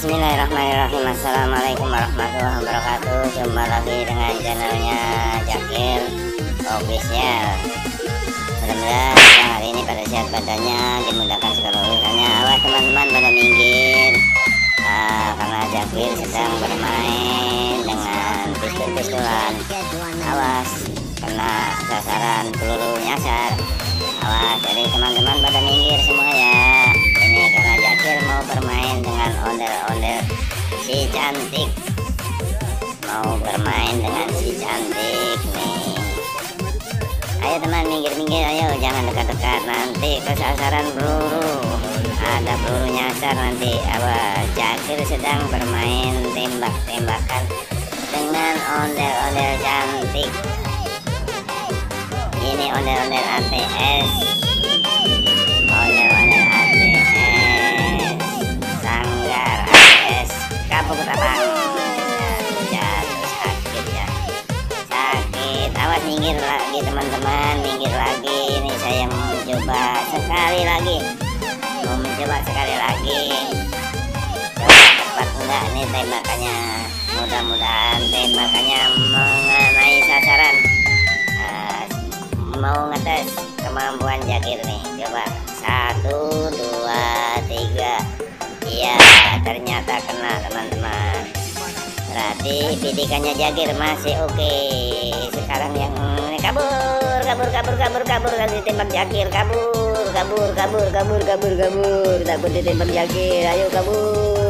Bismillahirrahmanirrahim. Assalamualaikum warahmatullahi wabarakatuh. Jumpa lagi dengan channelnya Zakir Official. Mudah-mudahan siang hari ini pada sehat badannya, dimudahkan segala urusannya. Awas teman-teman pada minggir, karena Zakir sedang bermain dengan pistol-pistolan. Awas kena sasaran peluru nyasar. Awas, jadi teman-teman pada minggir semua ya. Ini karena Zakir mau bermain dengan ondel-ondel si cantik, mau bermain dengan si cantik nih. Ayo teman, minggir-minggir, ayo jangan dekat-dekat, nanti kesasaran peluru, ada peluru nyasar nanti. Awas, Zakir sedang bermain tembak-tembakan dengan ondel-ondel cantik. Ini ondel-ondel ATS, ondel-ondel ATS, sanggar ATS, Kampung Ketapang. Jatuh sakit ya, sakit. Awas, minggir lagi teman-teman, minggir lagi. Ini saya mau mencoba sekali lagi, coba tepat enggak nih tembakannya. Mudah-mudahan tembakannya mengenai sasaran. Mau ngetes kemampuan Zakir nih, coba 1, 2, 3. Iya, ternyata kena teman-teman. Berarti bidikannya Zakir masih oke. Sekarang yang kabur, tadi ditembak Zakir, kabur, takut ditembak Zakir. Ayo kabur.